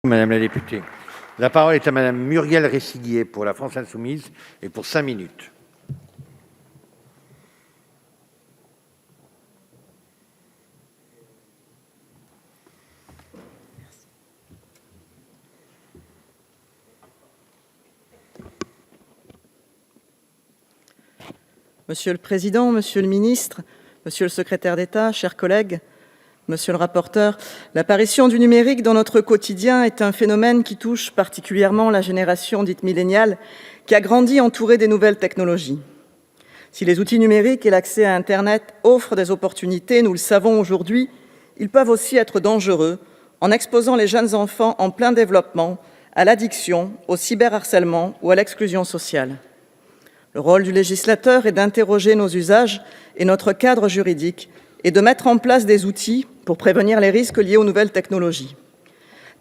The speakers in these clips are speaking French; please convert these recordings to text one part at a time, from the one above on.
Madame la députée. La parole est à Madame Muriel Ressiguier pour la France Insoumise et pour 5 minutes. Monsieur le Président, Monsieur le Ministre, Monsieur le Secrétaire d'État, chers collègues, Monsieur le rapporteur, l'apparition du numérique dans notre quotidien est un phénomène qui touche particulièrement la génération dite milléniale, qui a grandi entourée des nouvelles technologies. Si les outils numériques et l'accès à Internet offrent des opportunités, nous le savons aujourd'hui, ils peuvent aussi être dangereux en exposant les jeunes enfants en plein développement à l'addiction, au cyberharcèlement ou à l'exclusion sociale. Le rôle du législateur est d'interroger nos usages et notre cadre juridique et de mettre en place des outils pour prévenir les risques liés aux nouvelles technologies.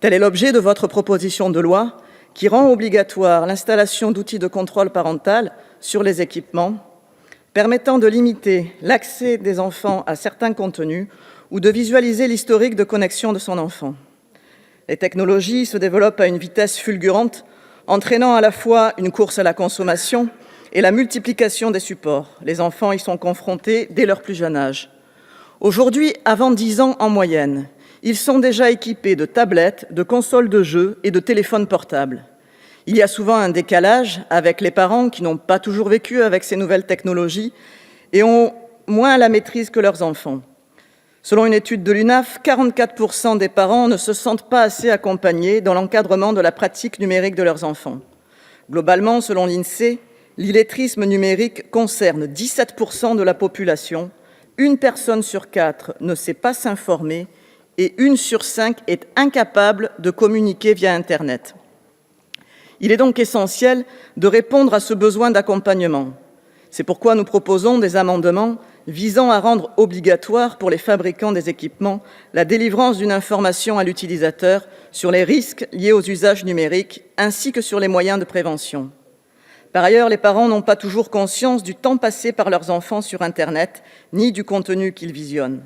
Tel est l'objet de votre proposition de loi qui rend obligatoire l'installation d'outils de contrôle parental sur les équipements, permettant de limiter l'accès des enfants à certains contenus ou de visualiser l'historique de connexion de son enfant. Les technologies se développent à une vitesse fulgurante, entraînant à la fois une course à la consommation et la multiplication des supports. Les enfants y sont confrontés dès leur plus jeune âge. Aujourd'hui, avant 10 ans en moyenne, ils sont déjà équipés de tablettes, de consoles de jeux et de téléphones portables. Il y a souvent un décalage avec les parents qui n'ont pas toujours vécu avec ces nouvelles technologies et ont moins la maîtrise que leurs enfants. Selon une étude de l'UNAF, 44% des parents ne se sentent pas assez accompagnés dans l'encadrement de la pratique numérique de leurs enfants. Globalement, selon l'INSEE, l'illettrisme numérique concerne 17% de la population. Une personne sur 4 ne sait pas s'informer et 1 sur 5 est incapable de communiquer via Internet. Il est donc essentiel de répondre à ce besoin d'accompagnement. C'est pourquoi nous proposons des amendements visant à rendre obligatoire pour les fabricants des équipements la délivrance d'une information à l'utilisateur sur les risques liés aux usages numériques ainsi que sur les moyens de prévention. Par ailleurs, les parents n'ont pas toujours conscience du temps passé par leurs enfants sur Internet, ni du contenu qu'ils visionnent.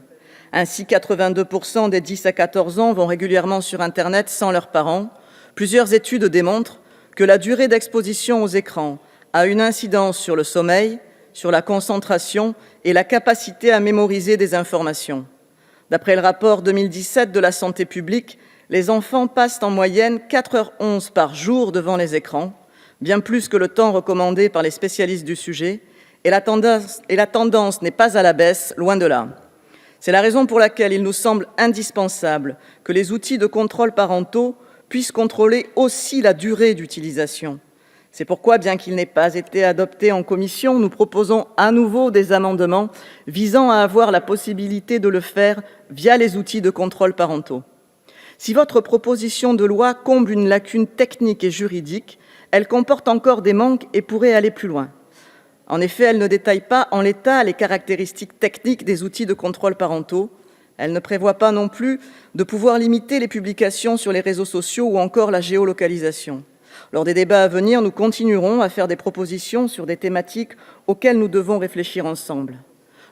Ainsi, 82% des 10 à 14 ans vont régulièrement sur Internet sans leurs parents. Plusieurs études démontrent que la durée d'exposition aux écrans a une incidence sur le sommeil, sur la concentration et la capacité à mémoriser des informations. D'après le rapport 2017 de la santé publique, les enfants passent en moyenne 4h11 par jour devant les écrans, bien plus que le temps recommandé par les spécialistes du sujet, et la tendance n'est pas à la baisse, loin de là. C'est la raison pour laquelle il nous semble indispensable que les outils de contrôle parentaux puissent contrôler aussi la durée d'utilisation. C'est pourquoi, bien qu'il n'ait pas été adopté en commission, nous proposons à nouveau des amendements visant à avoir la possibilité de le faire via les outils de contrôle parentaux. Si votre proposition de loi comble une lacune technique et juridique, elle comporte encore des manques et pourrait aller plus loin. En effet, elle ne détaille pas en l'état les caractéristiques techniques des outils de contrôle parentaux. Elle ne prévoit pas non plus de pouvoir limiter les publications sur les réseaux sociaux ou encore la géolocalisation. Lors des débats à venir, nous continuerons à faire des propositions sur des thématiques auxquelles nous devons réfléchir ensemble.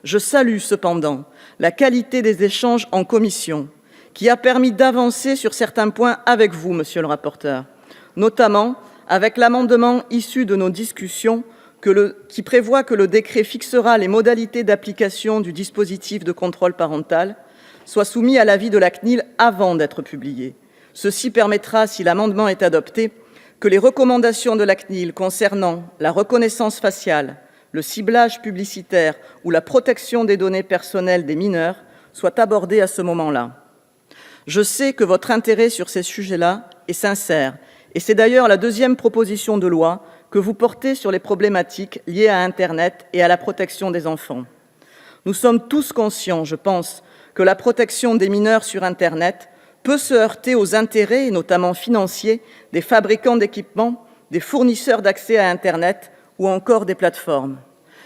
Je salue cependant la qualité des échanges en commission, qui a permis d'avancer sur certains points avec vous, monsieur le rapporteur, notamment avec l'amendement issu de nos discussions qui prévoit que le décret fixera les modalités d'application du dispositif de contrôle parental soit soumis à l'avis de la CNIL avant d'être publié. Ceci permettra, si l'amendement est adopté, que les recommandations de la CNIL concernant la reconnaissance faciale, le ciblage publicitaire ou la protection des données personnelles des mineurs soient abordées à ce moment-là. Je sais que votre intérêt sur ces sujets-là est sincère, et c'est d'ailleurs la deuxième proposition de loi que vous portez sur les problématiques liées à Internet et à la protection des enfants. Nous sommes tous conscients, je pense, que la protection des mineurs sur Internet peut se heurter aux intérêts, notamment financiers, des fabricants d'équipements, des fournisseurs d'accès à Internet ou encore des plateformes.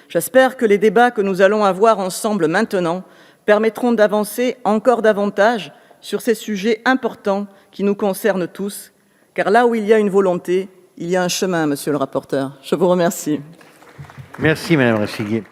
J'espère que les débats que nous allons avoir ensemble maintenant permettront d'avancer encore davantage sur ces sujets importants qui nous concernent tous, car là où il y a une volonté, il y a un chemin, monsieur le rapporteur. Je vous remercie. Merci, Madame Ressiguier.